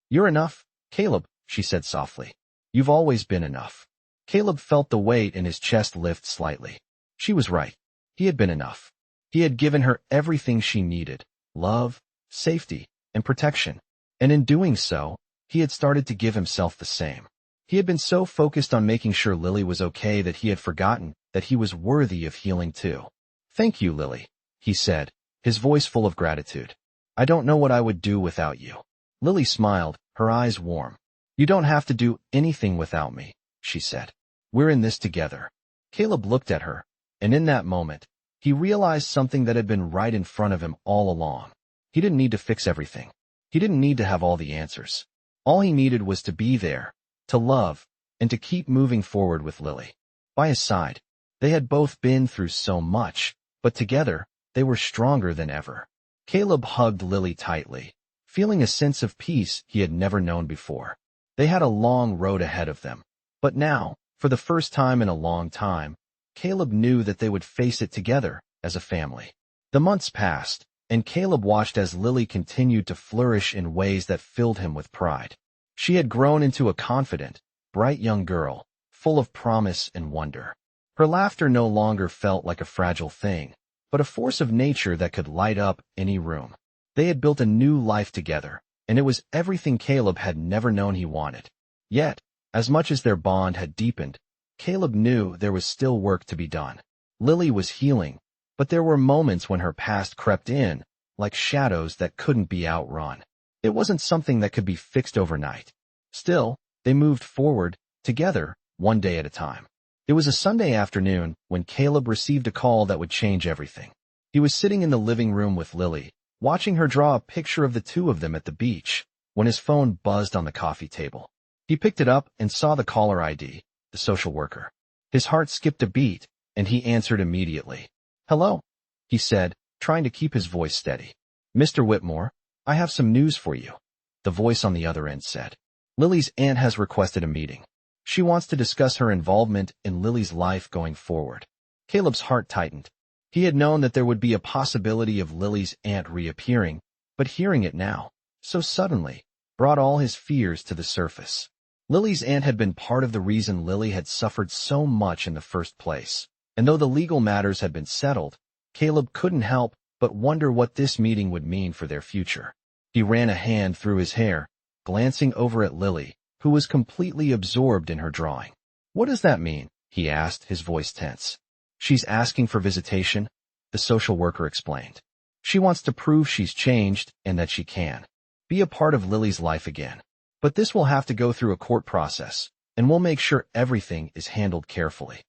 Speaker 1: "You're enough, Caleb," she said softly. "You've always been enough." Caleb felt the weight in his chest lift slightly. She was right. He had been enough. He had given her everything she needed, love, safety, and protection. And in doing so, he had started to give himself the same. He had been so focused on making sure Lily was okay that he had forgotten that he was worthy of healing too. "Thank you, Lily," he said, his voice full of gratitude. "I don't know what I would do without you." Lily smiled, her eyes warm. "You don't have to do anything without me," she said. "We're in this together." Caleb looked at her, and in that moment, he realized something that had been right in front of him all along. He didn't need to fix everything. He didn't need to have all the answers. All he needed was to be there, to love, and to keep moving forward with Lily. By his side, they had both been through so much, but together, they were stronger than ever. Caleb hugged Lily tightly, feeling a sense of peace he had never known before. They had a long road ahead of them, but now, for the first time in a long time, Caleb knew that they would face it together as a family. The months passed, and Caleb watched as Lily continued to flourish in ways that filled him with pride. She had grown into a confident, bright young girl, full of promise and wonder. Her laughter no longer felt like a fragile thing, but a force of nature that could light up any room. They had built a new life together, and it was everything Caleb had never known he wanted. Yet, as much as their bond had deepened, Caleb knew there was still work to be done. Lily was healing, but there were moments when her past crept in, like shadows that couldn't be outrun. It wasn't something that could be fixed overnight. Still, they moved forward, together, one day at a time. It was a Sunday afternoon when Caleb received a call that would change everything. He was sitting in the living room with Lily, watching her draw a picture of the two of them at the beach, when his phone buzzed on the coffee table. He picked it up and saw the caller ID, the social worker. His heart skipped a beat, and he answered immediately. "Hello," he said, trying to keep his voice steady. "Mr. Whitmore, I have some news for you," the voice on the other end said. "Lily's aunt has requested a meeting. She wants to discuss her involvement in Lily's life going forward." Caleb's heart tightened. He had known that there would be a possibility of Lily's aunt reappearing, but hearing it now, so suddenly, brought all his fears to the surface. Lily's aunt had been part of the reason Lily had suffered so much in the first place, and though the legal matters had been settled, Caleb couldn't help but wonder what this meeting would mean for their future. He ran a hand through his hair, glancing over at Lily, who was completely absorbed in her drawing. "What does that mean?" he asked, his voice tense. "She's asking for visitation?" the social worker explained. She wants to prove she's changed and that she can be a part of Lily's life again. But this will have to go through a court process, and we'll make sure everything is handled carefully.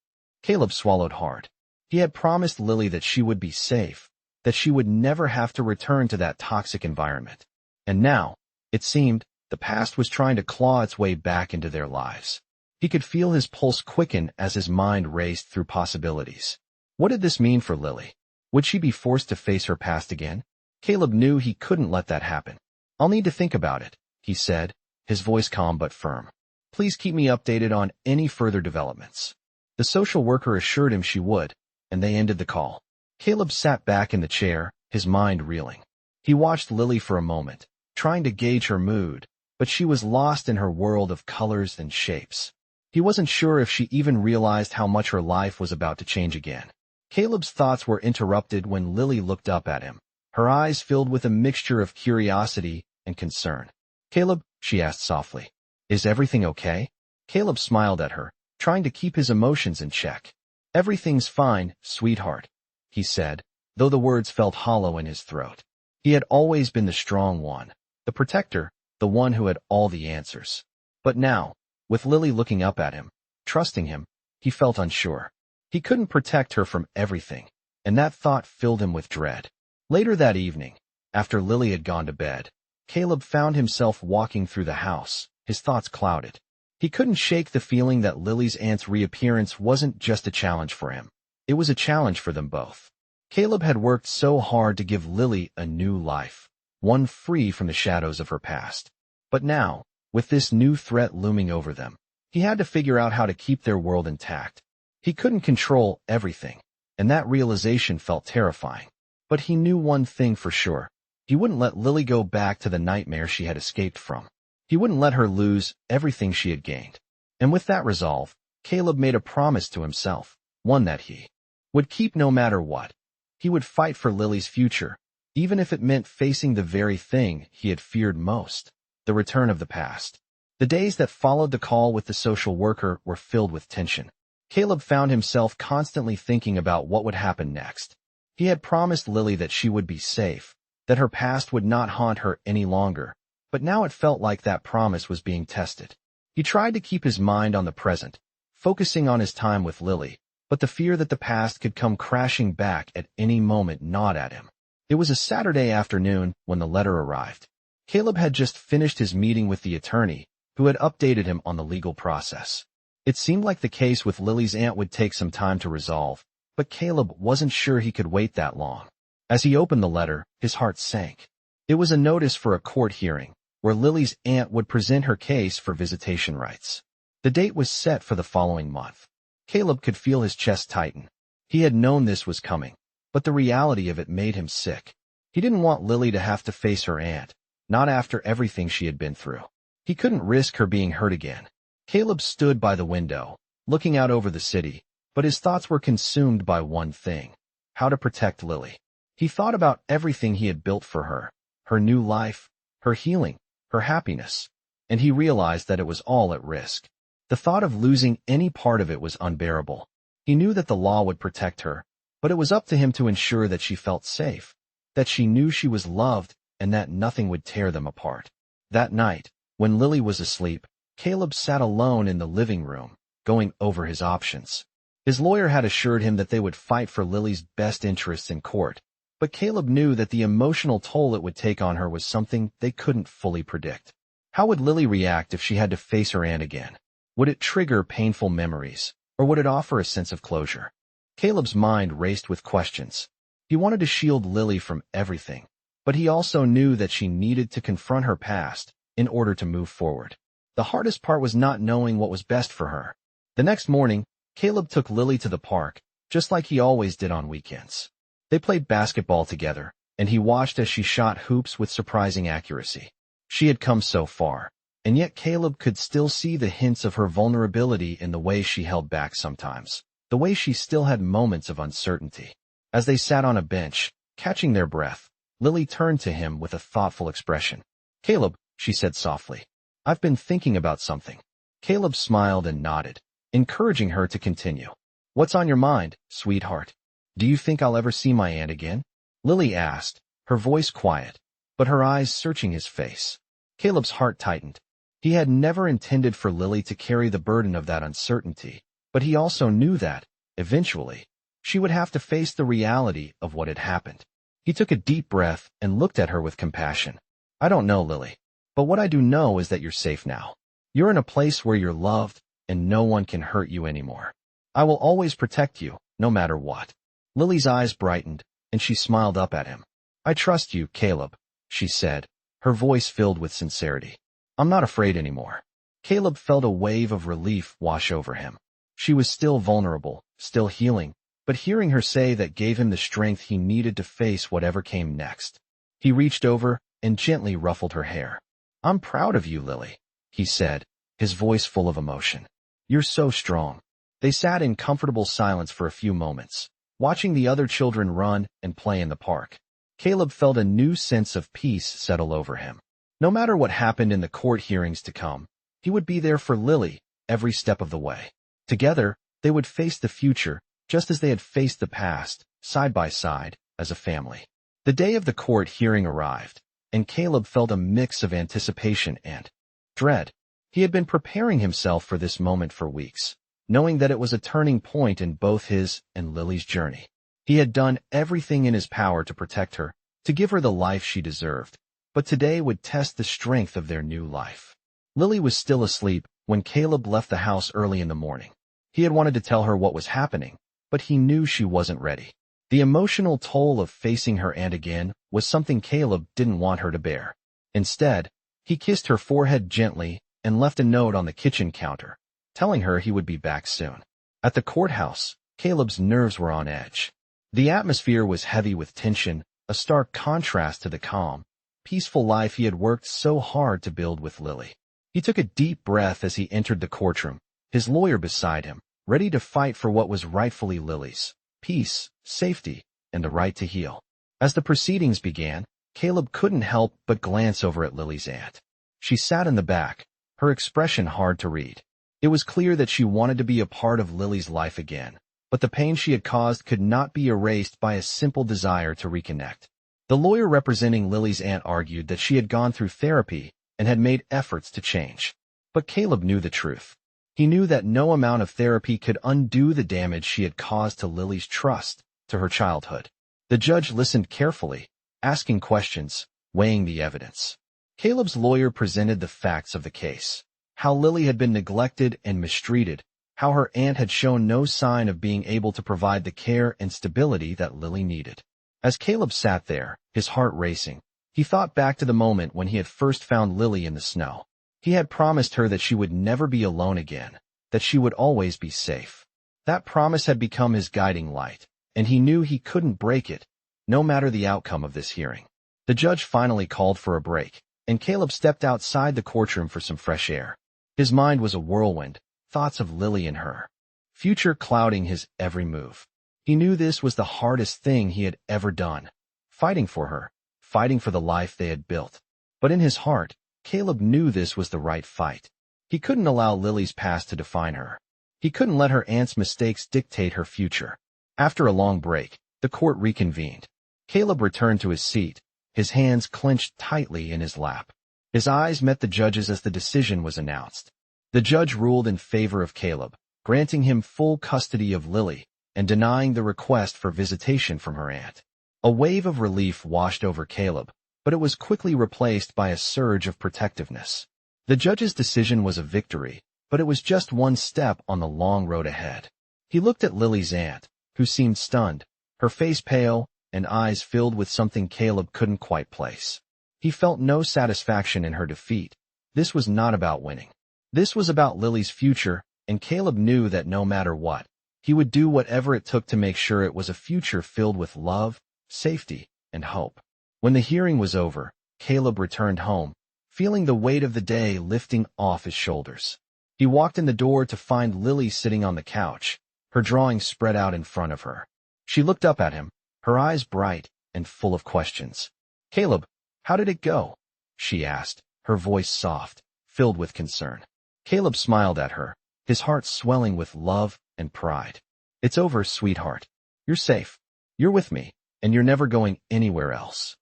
Speaker 1: Caleb swallowed hard. He had promised Lily that she would be safe, that she would never have to return to that toxic environment. And now, it seemed, the past was trying to claw its way back into their lives. He could feel his pulse quicken as his mind raced through possibilities. What did this mean for Lily? Would she be forced to face her past again? Caleb knew he couldn't let that happen. I'll need to think about it, he said, his voice calm but firm. Please keep me updated on any further developments. The social worker assured him she would, and they ended the call. Caleb sat back in the chair, his mind reeling. He watched Lily for a moment, trying to gauge her mood, but she was lost in her world of colors and shapes. He wasn't sure if she even realized how much her life was about to change again. Caleb's thoughts were interrupted when Lily looked up at him, her eyes filled with a mixture of curiosity and concern. Caleb, she asked softly, is everything okay? Caleb smiled at her, trying to keep his emotions in check. Everything's fine, sweetheart, he said, though the words felt hollow in his throat. He had always been the strong one, the protector, the one who had all the answers. But now, with Lily looking up at him, trusting him, he felt unsure. He couldn't protect her from everything, and that thought filled him with dread. Later that evening, after Lily had gone to bed, Caleb found himself walking through the house, his thoughts clouded. He couldn't shake the feeling that Lily's aunt's reappearance wasn't just a challenge for him. It was a challenge for them both. Caleb had worked so hard to give Lily a new life, one free from the shadows of her past. But now, with this new threat looming over them, he had to figure out how to keep their world intact. He couldn't control everything, and that realization felt terrifying. But he knew one thing for sure. He wouldn't let Lily go back to the nightmare she had escaped from. He wouldn't let her lose everything she had gained. And with that resolve, Caleb made a promise to himself, one that he would keep no matter what. He would fight for Lily's future, even if it meant facing the very thing he had feared most, the return of the past. The days that followed the call with the social worker were filled with tension. Caleb found himself constantly thinking about what would happen next. He had promised Lily that she would be safe, that her past would not haunt her any longer, but now it felt like that promise was being tested. He tried to keep his mind on the present, focusing on his time with Lily, but the fear that the past could come crashing back at any moment gnawed at him. It was a Saturday afternoon when the letter arrived. Caleb had just finished his meeting with the attorney, who had updated him on the legal process. It seemed like the case with Lily's aunt would take some time to resolve, but Caleb wasn't sure he could wait that long. As he opened the letter, his heart sank. It was a notice for a court hearing, where Lily's aunt would present her case for visitation rights. The date was set for the following month. Caleb could feel his chest tighten. He had known this was coming, but the reality of it made him sick. He didn't want Lily to have to face her aunt, not after everything she had been through. He couldn't risk her being hurt again. Caleb stood by the window, looking out over the city, but his thoughts were consumed by one thing: how to protect Lily. He thought about everything he had built for her new life, her healing, her happiness, and he realized that it was all at risk. The thought of losing any part of it was unbearable. He knew that the law would protect her, but it was up to him to ensure that she felt safe, that she knew she was loved, and that nothing would tear them apart. That night, when Lily was asleep, Caleb sat alone in the living room, going over his options. His lawyer had assured him that they would fight for Lily's best interests in court, but Caleb knew that the emotional toll it would take on her was something they couldn't fully predict. How would Lily react if she had to face her aunt again? Would it trigger painful memories, or would it offer a sense of closure? Caleb's mind raced with questions. He wanted to shield Lily from everything, but he also knew that she needed to confront her past in order to move forward. The hardest part was not knowing what was best for her. The next morning, Caleb took Lily to the park, just like he always did on weekends. They played basketball together, and he watched as she shot hoops with surprising accuracy. She had come so far, and yet Caleb could still see the hints of her vulnerability in the way she held back sometimes, the way she still had moments of uncertainty. As they sat on a bench, catching their breath, Lily turned to him with a thoughtful expression. "Caleb," she said softly, "I've been thinking about something." Caleb smiled and nodded, encouraging her to continue. "What's on your mind, sweetheart?" Do you think I'll ever see my aunt again? Lily asked, her voice quiet, but her eyes searching his face. Caleb's heart tightened. He had never intended for Lily to carry the burden of that uncertainty, but he also knew that, eventually, she would have to face the reality of what had happened. He took a deep breath and looked at her with compassion. I don't know, Lily, but what I do know is that you're safe now. You're in a place where you're loved, and no one can hurt you anymore. I will always protect you, no matter what. Lily's eyes brightened, and she smiled up at him. I trust you, Caleb, she said, her voice filled with sincerity. I'm not afraid anymore. Caleb felt a wave of relief wash over him. She was still vulnerable, still healing, but hearing her say that gave him the strength he needed to face whatever came next. He reached over and gently ruffled her hair. I'm proud of you, Lily, he said, his voice full of emotion. You're so strong. They sat in comfortable silence for a few moments, watching the other children run and play in the park. Caleb felt a new sense of peace settle over him. No matter what happened in the court hearings to come, he would be there for Lily every step of the way. Together, they would face the future, just as they had faced the past, side by side, as a family. The day of the court hearing arrived, and Caleb felt a mix of anticipation and dread. He had been preparing himself for this moment for weeks, knowing that it was a turning point in both his and Lily's journey. He had done everything in his power to protect her, to give her the life she deserved, but today would test the strength of their new life. Lily was still asleep when Caleb left the house early in the morning. He had wanted to tell her what was happening, but he knew she wasn't ready. The emotional toll of facing her aunt again was something Caleb didn't want her to bear. Instead, he kissed her forehead gently and left a note on the kitchen counter, telling her he would be back soon. At the courthouse, Caleb's nerves were on edge. The atmosphere was heavy with tension, a stark contrast to the calm, peaceful life he had worked so hard to build with Lily. He took a deep breath as he entered the courtroom, his lawyer beside him, ready to fight for what was rightfully Lily's: peace, safety, and the right to heal. As the proceedings began, Caleb couldn't help but glance over at Lily's aunt. She sat in the back, her expression hard to read. It was clear that she wanted to be a part of Lily's life again, but the pain she had caused could not be erased by a simple desire to reconnect. The lawyer representing Lily's aunt argued that she had gone through therapy and had made efforts to change. But Caleb knew the truth. He knew that no amount of therapy could undo the damage she had caused to Lily's trust, to her childhood. The judge listened carefully, asking questions, weighing the evidence. Caleb's lawyer presented the facts of the case: how Lily had been neglected and mistreated, how her aunt had shown no sign of being able to provide the care and stability that Lily needed. As Caleb sat there, his heart racing, he thought back to the moment when he had first found Lily in the snow. He had promised her that she would never be alone again, that she would always be safe. That promise had become his guiding light, and he knew he couldn't break it, no matter the outcome of this hearing. The judge finally called for a break, and Caleb stepped outside the courtroom for some fresh air. His mind was a whirlwind, thoughts of Lily and her future clouding his every move. He knew this was the hardest thing he had ever done, fighting for her, fighting for the life they had built. But in his heart, Caleb knew this was the right fight. He couldn't allow Lily's past to define her. He couldn't let her aunt's mistakes dictate her future. After a long break, the court reconvened. Caleb returned to his seat, his hands clenched tightly in his lap. His eyes met the judge's as the decision was announced. The judge ruled in favor of Caleb, granting him full custody of Lily and denying the request for visitation from her aunt. A wave of relief washed over Caleb, but it was quickly replaced by a surge of protectiveness. The judge's decision was a victory, but it was just one step on the long road ahead. He looked at Lily's aunt, who seemed stunned, her face pale and eyes filled with something Caleb couldn't quite place. He felt no satisfaction in her defeat. This was not about winning. This was about Lily's future, and Caleb knew that no matter what, he would do whatever it took to make sure it was a future filled with love, safety, and hope. When the hearing was over, Caleb returned home, feeling the weight of the day lifting off his shoulders. He walked in the door to find Lily sitting on the couch, her drawings spread out in front of her. She looked up at him, her eyes bright and full of questions. "Caleb, how did it go?" she asked, her voice soft, filled with concern. Caleb smiled at her, his heart swelling with love and pride. "It's over, sweetheart. You're safe. You're with me, and you're never going anywhere else.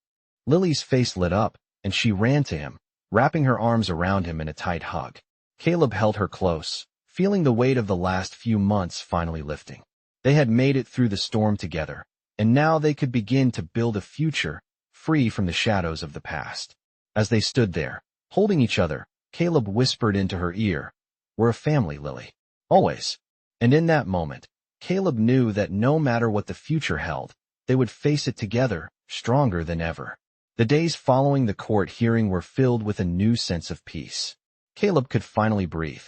Speaker 1: Lily's face lit up, and she ran to him, wrapping her arms around him in a tight hug. Caleb held her close, feeling the weight of the last few months finally lifting. They had made it through the storm together, and now they could begin to build a future free from the shadows of the past. As they stood there, holding each other, Caleb whispered into her ear, "We're a family, Lily. Always." And in that moment, Caleb knew that no matter what the future held, they would face it together, stronger than ever. The days following the court hearing were filled with a new sense of peace. Caleb could finally breathe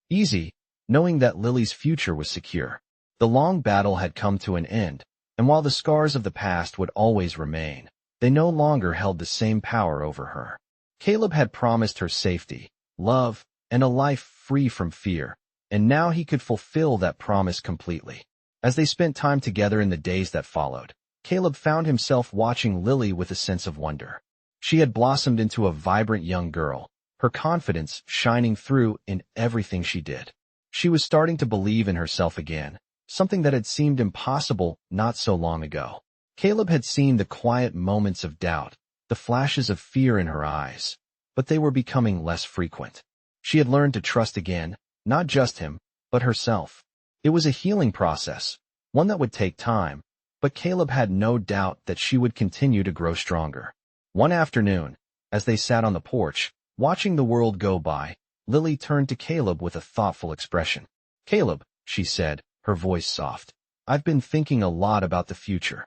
Speaker 1: easy, knowing that Lily's future was secure. The long battle had come to an end, and while the scars of the past would always remain, they no longer held the same power over her. Caleb had promised her safety, love, and a life free from fear, and now he could fulfill that promise completely. As they spent time together in the days that followed, Caleb found himself watching Lily with a sense of wonder. She had blossomed into a vibrant young girl, her confidence shining through in everything she did. She was starting to believe in herself again, something that had seemed impossible not so long ago. Caleb had seen the quiet moments of doubt, the flashes of fear in her eyes, but they were becoming less frequent. She had learned to trust again, not just him, but herself. It was a healing process, one that would take time, but Caleb had no doubt that she would continue to grow stronger. One afternoon, as they sat on the porch, watching the world go by, Lily turned to Caleb with a thoughtful expression. "Caleb," she said, her voice soft, "I've been thinking a lot about the future."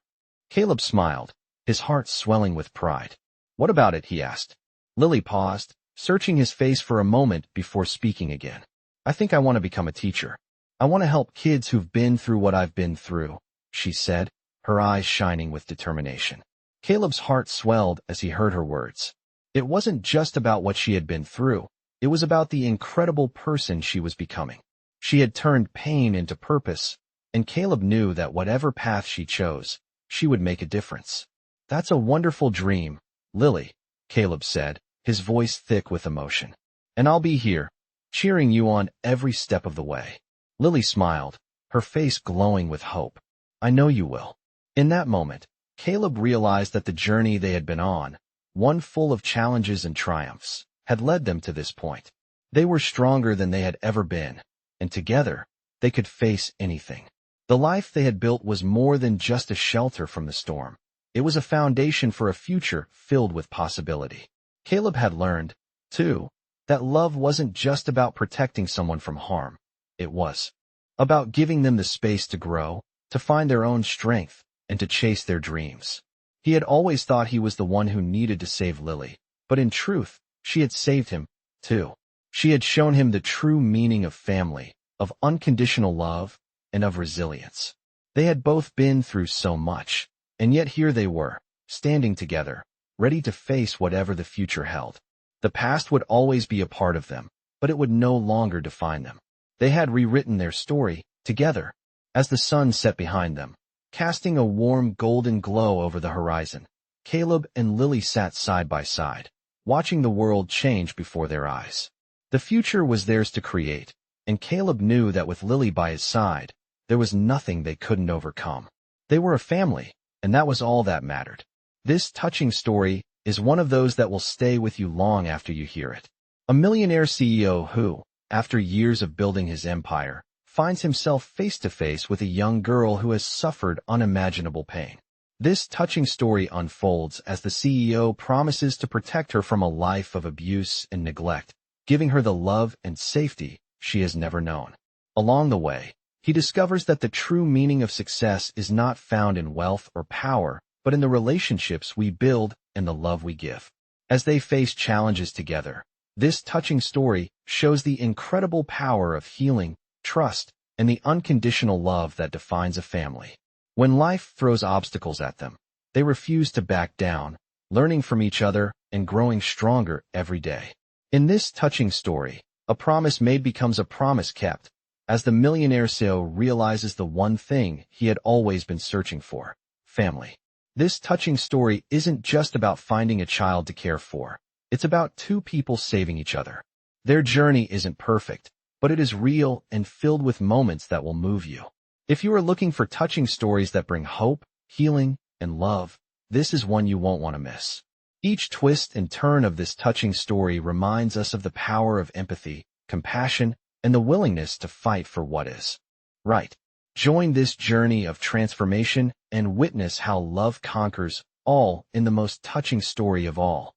Speaker 1: Caleb smiled, his heart swelling with pride. "What about it?" he asked. Lily paused, searching his face for a moment before speaking again. "I think I want to become a teacher. I want to help kids who've been through what I've been through," she said, her eyes shining with determination. Caleb's heart swelled as he heard her words. It wasn't just about what she had been through. It was about the incredible person she was becoming. She had turned pain into purpose, and Caleb knew that whatever path she chose, she would make a difference. "That's a wonderful dream, Lily," Caleb said, his voice thick with emotion. "And I'll be here, cheering you on every step of the way." Lily smiled, her face glowing with hope. "I know you will." In that moment, Caleb realized that the journey they had been on, one full of challenges and triumphs, had led them to this point. They were stronger than they had ever been, and together, they could face anything. The life they had built was more than just a shelter from the storm. It was a foundation for a future filled with possibility. Caleb had learned, too, that love wasn't just about protecting someone from harm. It was about giving them the space to grow, to find their own strength, and to chase their dreams. He had always thought he was the one who needed to save Lily, but in truth, she had saved him, too. She had shown him the true meaning of family, of unconditional love, and of resilience. They had both been through so much, and yet here they were, standing together, ready to face whatever the future held. The past would always be a part of them, but it would no longer define them. They had rewritten their story, together. As the sun set behind them, casting a warm golden glow over the horizon, Caleb and Lily sat side by side, watching the world change before their eyes. The future was theirs to create, and Caleb knew that with Lily by his side, there was nothing they couldn't overcome. They were a family, and that was all that mattered. This touching story is one of those that will stay with you long after you hear it. A millionaire CEO who, after years of building his empire, finds himself face to face with a young girl who has suffered unimaginable pain. This touching story unfolds as the CEO promises to protect her from a life of abuse and neglect, giving her the love and safety she has never known. Along the way, he discovers that the true meaning of success is not found in wealth or power, but in the relationships we build and the love we give. As they face challenges together, this touching story shows the incredible power of healing, trust, and the unconditional love that defines a family. When life throws obstacles at them, they refuse to back down, learning from each other and growing stronger every day. In this touching story, a promise made becomes a promise kept, as the millionaire CEO realizes the one thing he had always been searching for: family. This touching story isn't just about finding a child to care for. It's about two people saving each other. Their journey isn't perfect, but it is real and filled with moments that will move you. If you are looking for touching stories that bring hope, healing, and love, this is one you won't want to miss. Each twist and turn of this touching story reminds us of the power of empathy, compassion, and the willingness to fight for what is right. Join this journey of transformation and witness how love conquers all in the most touching story of all.